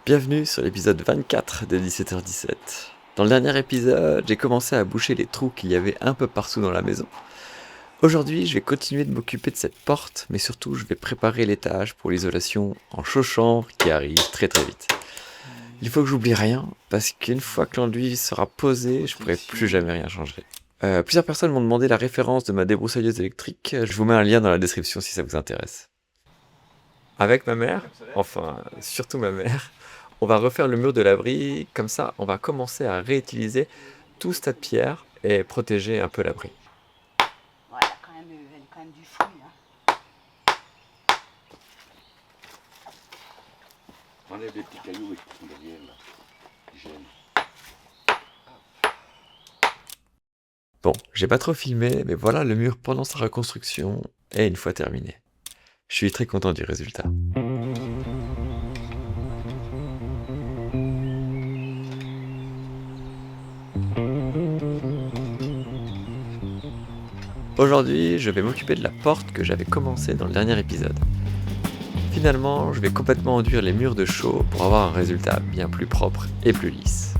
Bienvenue sur l'épisode 24 de 17h17. Dans le dernier épisode, j'ai commencé à boucher les trous qu'il y avait un peu partout dans la maison. Aujourd'hui, je vais continuer de m'occuper de cette porte, mais surtout je vais préparer l'étage pour l'isolation en chauds-chanvre qui arrive très vite. Il faut que j'oublie rien, parce qu'une fois que l'enduit sera posé, je ne pourrai plus jamais rien changer. Plusieurs personnes m'ont demandé la référence de ma débroussailleuse électrique, je vous mets un lien dans la description si ça vous intéresse. Avec ma mère, enfin surtout ma mère, on va refaire le mur de l'abri, comme ça on va commencer à réutiliser tout ce tas de pierres et protéger un peu l'abri. Ouais, elle a quand même du fouille. Hein. Enlève les petits cailloux qui sont derrière là, qui gênent. Bon, j'ai pas trop filmé, mais voilà le mur pendant sa reconstruction et une fois terminé. Je suis très content du résultat. Aujourd'hui, je vais m'occuper de la porte que j'avais commencé dans le dernier épisode. Finalement, je vais complètement enduire les murs de chaux pour avoir un résultat bien plus propre et plus lisse.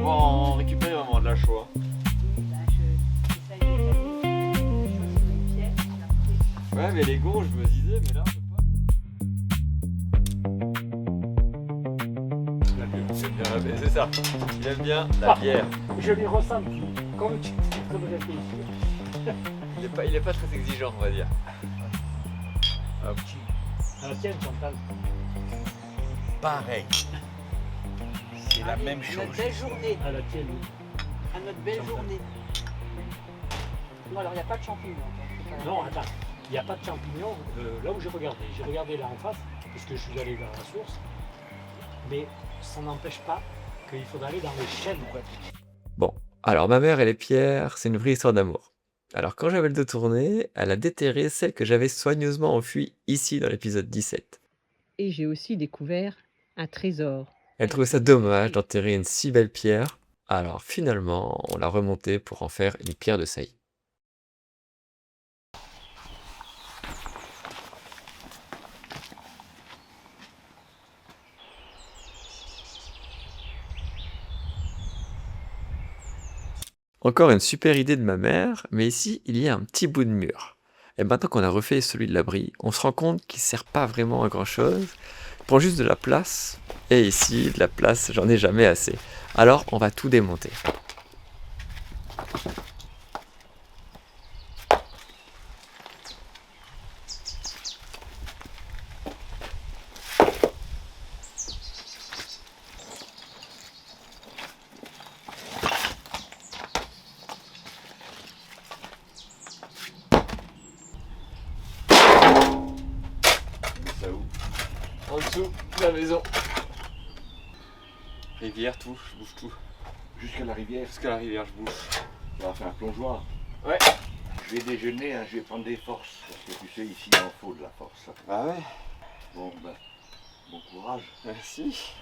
On récupère vraiment de la chaux. Ouais, mais les gonds, je me disais, mais là, on peut pas. C'est ça, il aime bien la bière. Je l'ai ressenti, comme tu peux me réfléchir. Il est pas très exigeant, on va dire. Hop. À la tienne, Chantal. Pareil. C'est la même À chose. notre belle journée. À la tienne. À notre belle journée. Non, alors il n'y a pas de champignons. Non, attends. Il n'y a pas de champignons là où j'ai regardé. J'ai regardé là en face, puisque je suis allé vers la source. Mais ça n'empêche pas qu'il faudra aller dans les chênes. Bon, alors ma mère et les pierres, c'est une vraie histoire d'amour. Alors quand j'avais le dos tourné, elle a déterré celle que j'avais soigneusement enfuie ici dans l'épisode 17. Et j'ai aussi découvert un trésor. Elle trouvait ça dommage d'enterrer une si belle pierre, alors finalement on l'a remontée pour en faire une pierre de saillie. Encore une super idée de ma mère, mais ici il y a un petit bout de mur. Et maintenant qu'on a refait celui de l'abri, on se rend compte qu'il sert pas vraiment à grand chose, il prend juste de la place, et ici de la place j'en ai jamais assez. Alors on va tout démonter. En dessous de la maison. Rivière, tout, je bouge tout. Jusqu'à la rivière. Jusqu'à la rivière, je bouge. On va faire un plongeoir. Ouais. Je vais déjeuner, hein, je vais prendre des forces. Parce que tu sais, ici, il en faut de la force. Ah ouais? Bon, ben, bon courage. Merci.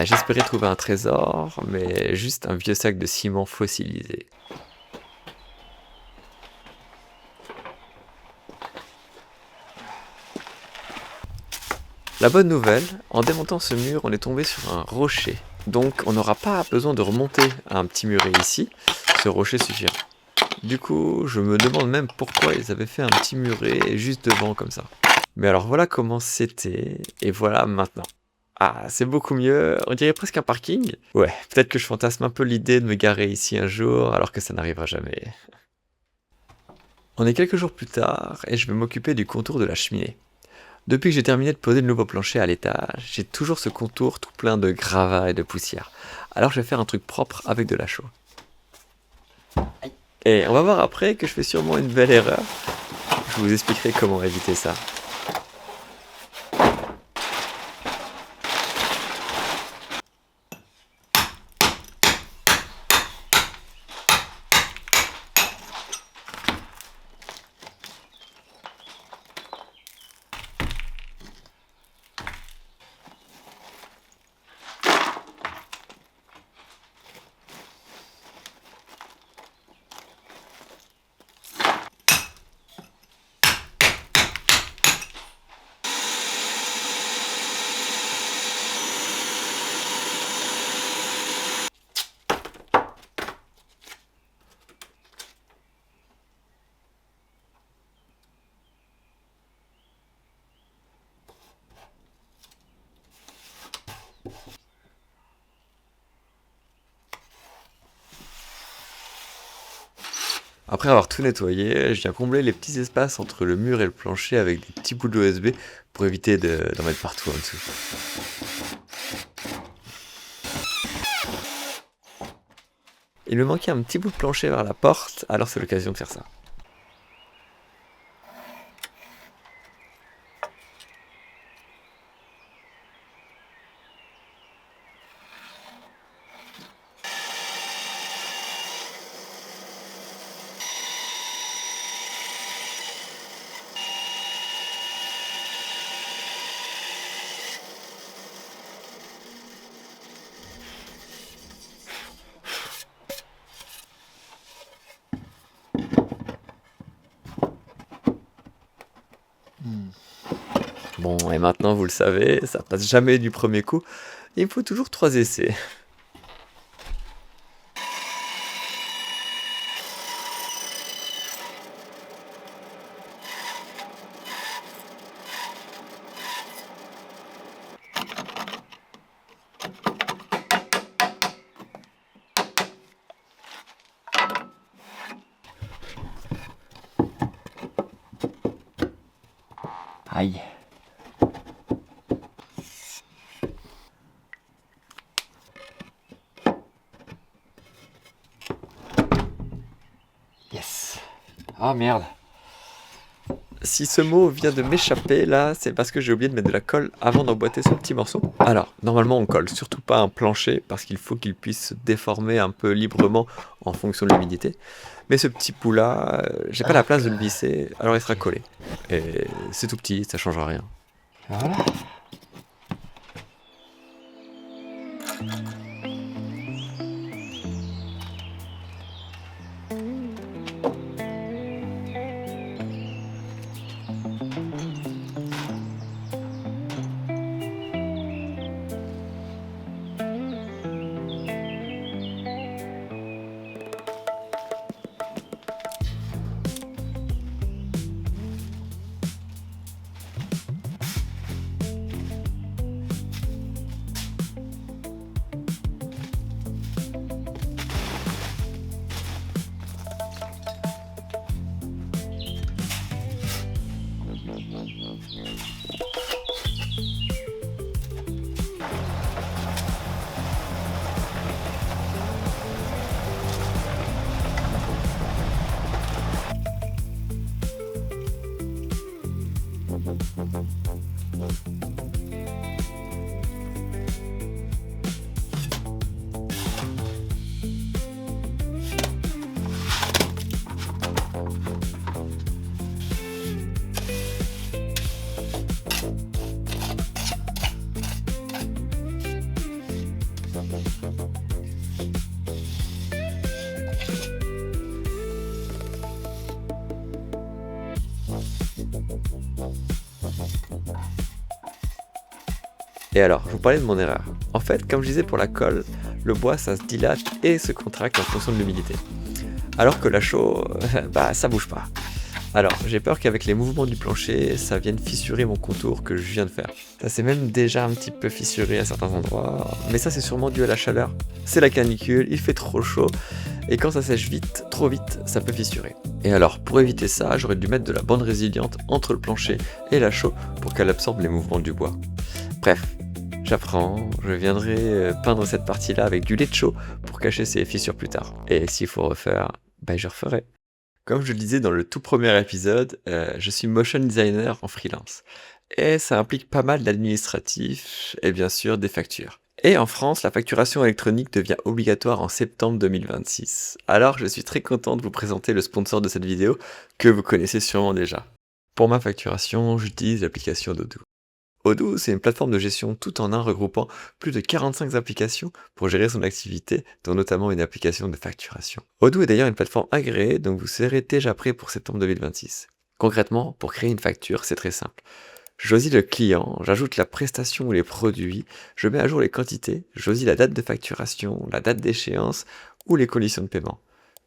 J'espérais trouver un trésor, mais juste un vieux sac de ciment fossilisé. La bonne nouvelle, en démontant ce mur, on est tombé sur un rocher. Donc on n'aura pas besoin de remonter à un petit muret ici, ce rocher suffira. Du coup, je me demande même pourquoi ils avaient fait un petit muret juste devant comme ça. Mais alors voilà comment c'était, et voilà maintenant. Ah, c'est beaucoup mieux, on dirait presque un parking. Ouais, peut-être que je fantasme un peu l'idée de me garer ici un jour, alors que ça n'arrivera jamais. On est quelques jours plus tard, et je vais m'occuper du contour de la cheminée. Depuis que j'ai terminé de poser le nouveau plancher à l'étage, j'ai toujours ce contour tout plein de gravats et de poussière. Alors je vais faire un truc propre avec de la chaux. Et on va voir après que je fais sûrement une belle erreur. Je vous expliquerai comment éviter ça. Après avoir tout nettoyé, je viens combler les petits espaces entre le mur et le plancher avec des petits bouts d'OSB pour éviter d'en mettre partout en dessous. Il me manquait un petit bout de plancher vers la porte, alors c'est l'occasion de faire ça. Bon, et maintenant vous le savez, ça passe jamais du premier coup, il me faut toujours 3 essais. Aïe. Yes. Ah merde. Si ce mot vient de m'échapper là, c'est parce que j'ai oublié de mettre de la colle avant d'emboîter ce petit morceau. Alors, normalement on colle surtout pas un plancher parce qu'il faut qu'il puisse se déformer un peu librement en fonction de l'humidité. Mais ce petit bout là, j'ai pas la place de le visser, alors il sera collé. Et c'est tout petit, ça changera rien. Voilà. Et alors, je vous parlais de mon erreur. En fait, comme je disais pour la colle, le bois ça se dilate et se contracte en fonction de l'humidité. Alors que la chaux, bah ça bouge pas. Alors, j'ai peur qu'avec les mouvements du plancher, ça vienne fissurer mon contour que je viens de faire. Ça s'est même déjà un petit peu fissuré à certains endroits, mais ça c'est sûrement dû à la chaleur. C'est la canicule, il fait trop chaud, et quand ça sèche vite, trop vite, ça peut fissurer. Et alors, pour éviter ça, j'aurais dû mettre de la bande résiliente entre le plancher et la chaux pour qu'elle absorbe les mouvements du bois. Bref, j'apprends, je viendrai peindre cette partie-là avec du lait de chaux pour cacher ces fissures plus tard. Et s'il faut refaire, ben je referai. Comme je le disais dans le tout premier épisode, je suis motion designer en freelance. Et ça implique pas mal d'administratif et bien sûr des factures. Et en France, la facturation électronique devient obligatoire en septembre 2026. Alors je suis très content de vous présenter le sponsor de cette vidéo que vous connaissez sûrement déjà. Pour ma facturation, j'utilise l'application Odoo. Odoo, c'est une plateforme de gestion tout en un regroupant plus de 45 applications pour gérer son activité, dont notamment une application de facturation. Odoo est d'ailleurs une plateforme agréée, donc vous serez déjà prêt pour septembre 2026. Concrètement, pour créer une facture, c'est très simple. Je choisis le client, j'ajoute la prestation ou les produits, je mets à jour les quantités, je choisis la date de facturation, la date d'échéance ou les conditions de paiement.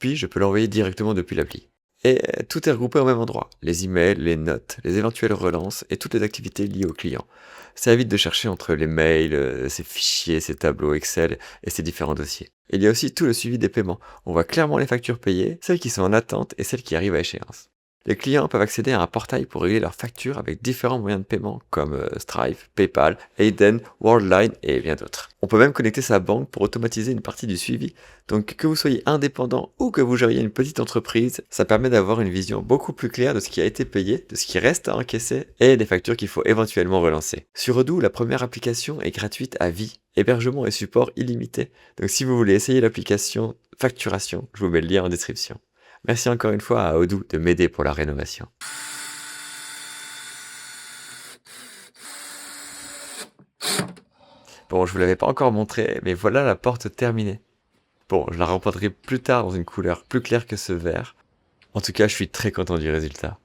Puis je peux l'envoyer directement depuis l'appli. Et tout est regroupé au même endroit, les emails, les notes, les éventuelles relances et toutes les activités liées au client. Ça évite de chercher entre les mails, ses fichiers, ses tableaux Excel et ses différents dossiers. Il y a aussi tout le suivi des paiements. On voit clairement les factures payées, celles qui sont en attente et celles qui arrivent à échéance. Les clients peuvent accéder à un portail pour régler leurs factures avec différents moyens de paiement comme Stripe, PayPal, Hayden, Worldline et bien d'autres. On peut même connecter sa banque pour automatiser une partie du suivi. Donc que vous soyez indépendant ou que vous gériez une petite entreprise, ça permet d'avoir une vision beaucoup plus claire de ce qui a été payé, de ce qui reste à encaisser et des factures qu'il faut éventuellement relancer. Sur Odoo, la première application est gratuite à vie, hébergement et support illimité. Donc si vous voulez essayer l'application facturation, je vous mets le lien en description. Merci encore une fois à Odoo de m'aider pour la rénovation. Bon, je vous l'avais pas encore montré, mais voilà la porte terminée. Bon, je la repeindrai plus tard dans une couleur plus claire que ce vert. En tout cas, je suis très content du résultat.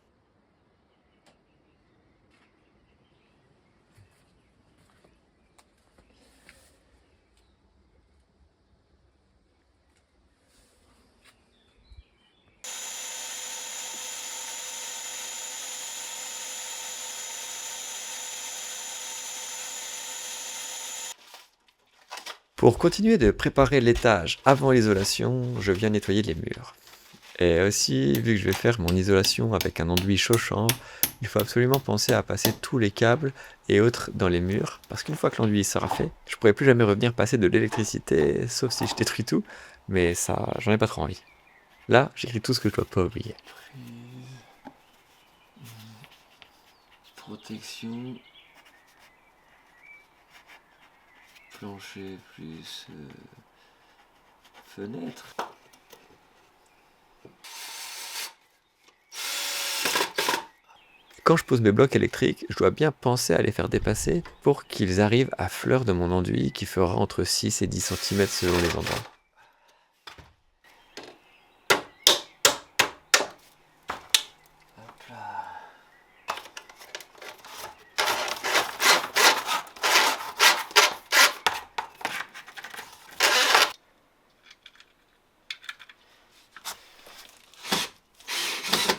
Pour continuer de préparer l'étage avant l'isolation, je viens nettoyer les murs. Et aussi, vu que je vais faire mon isolation avec un enduit chaud-chambre, il faut absolument penser à passer tous les câbles et autres dans les murs, parce qu'une fois que l'enduit sera fait, je pourrai plus jamais revenir passer de l'électricité, sauf si je détruis tout, mais ça, j'en ai pas trop envie. Là, j'écris tout ce que je dois pas oublier. Protection. Plancher plus fenêtre. Quand je pose mes blocs électriques, je dois bien penser à les faire dépasser pour qu'ils arrivent à fleur de mon enduit qui fera entre 6 et 10 cm selon les endroits. Hop là.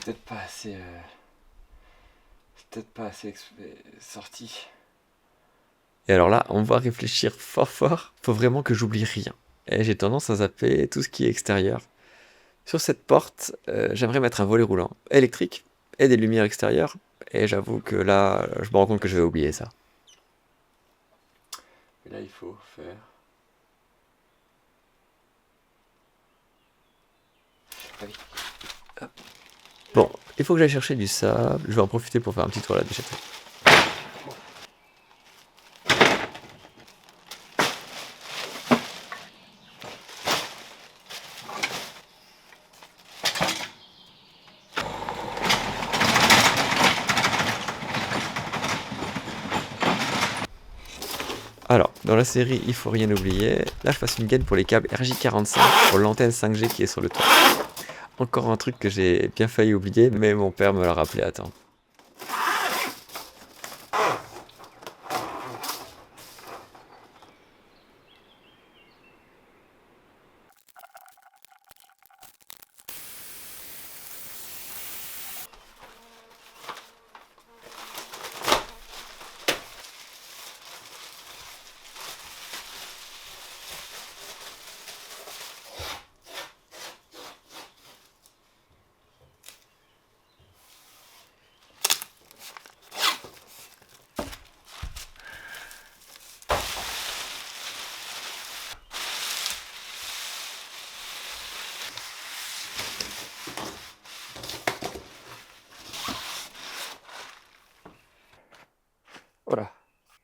Peut-être pas assez. Peut-être pas assez sorti. Et alors là, on va réfléchir fort, faut vraiment que j'oublie rien. Et j'ai tendance à zapper tout ce qui est extérieur. Sur cette porte, j'aimerais mettre un volet roulant électrique et des lumières extérieures. Et j'avoue que là, je me rends compte que je vais oublier ça. Et là, il faut faire. Ah oui. Hop. Bon, il faut que j'aille chercher du sable. Je vais en profiter pour faire un petit tour à la déchetterie. Alors, dans la série, il faut rien oublier. Là, je passe une gaine pour les câbles RJ45 pour l'antenne 5G qui est sur le toit. Encore un truc que j'ai bien failli oublier, mais mon père me l'a rappelé à temps.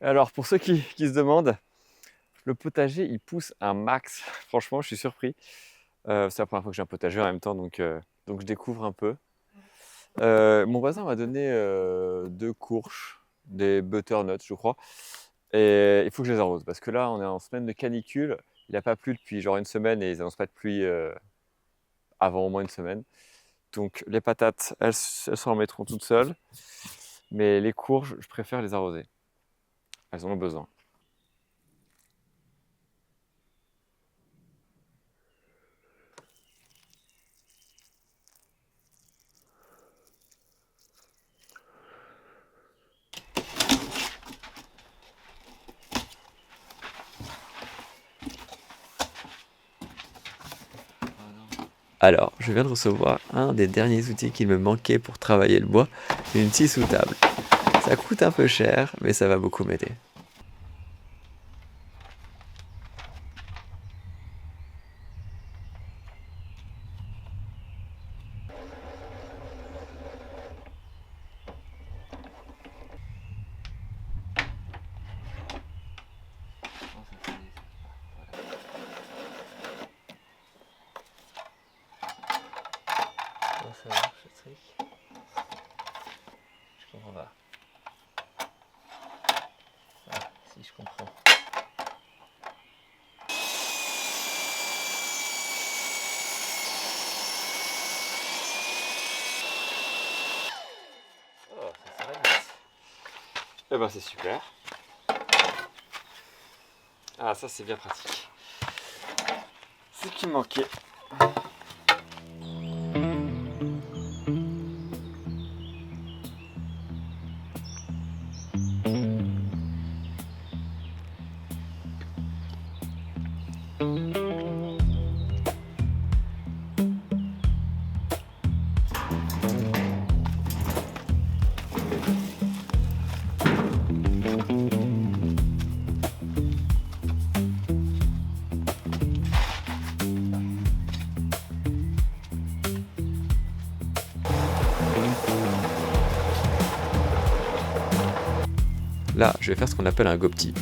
Alors, pour ceux qui se demandent, le potager, il pousse un max. Franchement, je suis surpris. C'est la première fois que j'ai un potager en même temps, donc je découvre un peu. Mon voisin m'a donné 2 courges, des butternuts, je crois. Et il faut que je les arrose parce que là, on est en semaine de canicule. Il n'a pas plu depuis genre une semaine et ils n'annoncent pas de pluie avant au moins une semaine. Donc les patates, elles s'en remettront toutes seules. Mais les courges, je préfère les arroser. Elles en ont besoin. Alors, je viens de recevoir un des derniers outils qu'il me manquait pour travailler le bois, une scie sous table. Ça coûte un peu cher, mais ça va beaucoup m'aider. Comment ça marche ce truc? Je comprends pas. Ah, si je comprends. Oh, ça s'arrête vite. Eh ben c'est super. Ah, ça c'est bien pratique. C'est ce qui me manquait. Là, je vais faire ce qu'on appelle un gopti.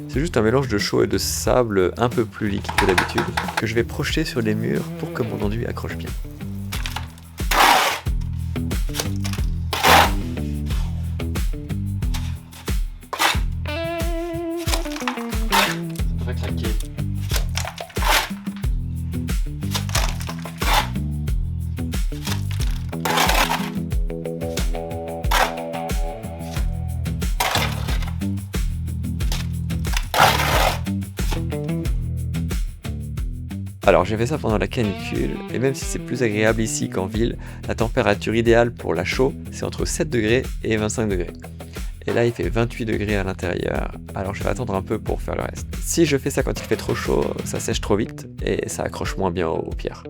C'est juste un mélange de chaux et de sable un peu plus liquide que d'habitude, que je vais projeter sur les murs pour que mon enduit accroche bien. Ça devrait craquer. Alors j'ai fait ça pendant la canicule, et même si c'est plus agréable ici qu'en ville, la température idéale pour la chaux, c'est entre 7 degrés et 25 degrés. Et là il fait 28 degrés à l'intérieur, alors je vais attendre un peu pour faire le reste. Si je fais ça quand il fait trop chaud, ça sèche trop vite, et ça accroche moins bien aux pierres.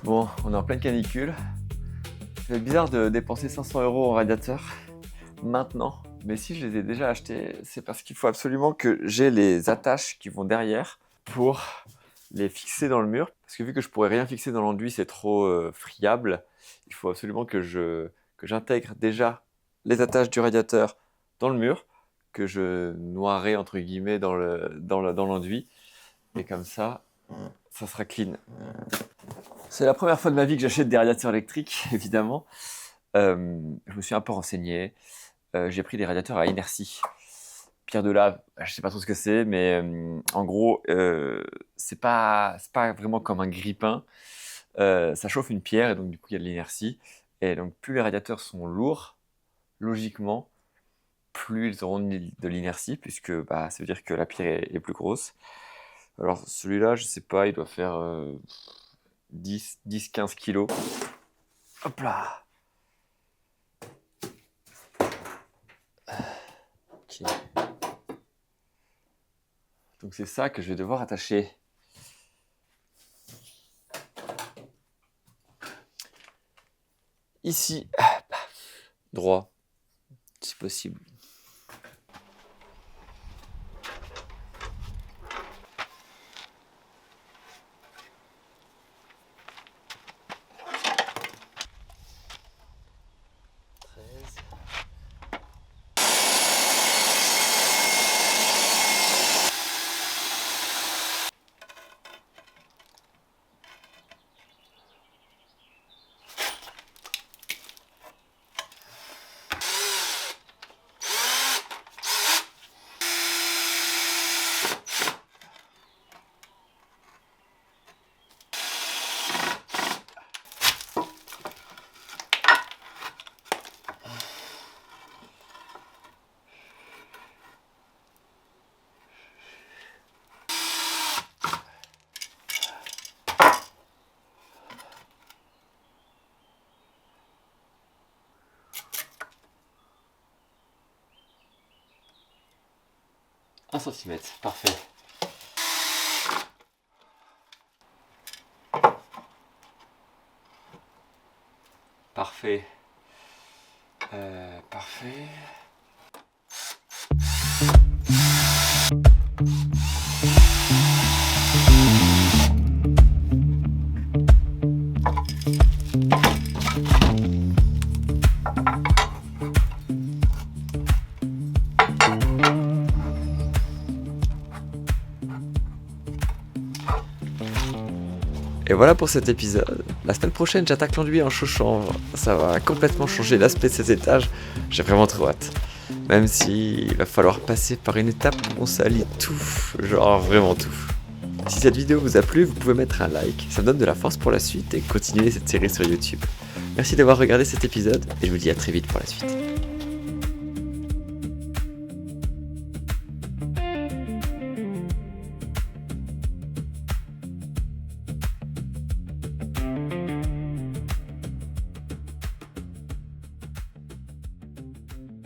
Bon, on est en pleine canicule. C'est bizarre de dépenser 500 € en radiateur maintenant, mais si je les ai déjà achetés, c'est parce qu'il faut absolument que j'ai les attaches qui vont derrière pour les fixer dans le mur. Parce que vu que je pourrais rien fixer dans l'enduit, c'est trop friable. Il faut absolument que j'intègre déjà les attaches du radiateur dans le mur, que je noirerai entre guillemets dans l'enduit. Et comme ça sera clean. C'est la première fois de ma vie que j'achète des radiateurs électriques, évidemment. Je me suis un peu renseigné. J'ai pris des radiateurs à inertie. Pierre de lave, je sais pas trop ce que c'est, mais en gros, c'est pas vraiment comme un grille-pain. Ça chauffe une pierre et donc du coup il y a de l'inertie. Et donc plus les radiateurs sont lourds, logiquement, plus ils auront de l'inertie, puisque bah, ça veut dire que la pierre est plus grosse. Alors celui-là, je sais pas, il doit faire 10-15 kilos. Hop là. Ok. Donc c'est ça que je vais devoir attacher. Ici, droit, si possible. Un centimètre, parfait. Parfait. Parfait. Et voilà pour cet épisode. La semaine prochaine, j'attaque l'enduit en chaud-chanvre. Ça va complètement changer l'aspect de cet étage. J'ai vraiment trop hâte. Même s'il va falloir passer par une étape où on salit tout. Genre vraiment tout. Si cette vidéo vous a plu, vous pouvez mettre un like. Ça me donne de la force pour la suite et continuer cette série sur YouTube. Merci d'avoir regardé cet épisode et je vous dis à très vite pour la suite.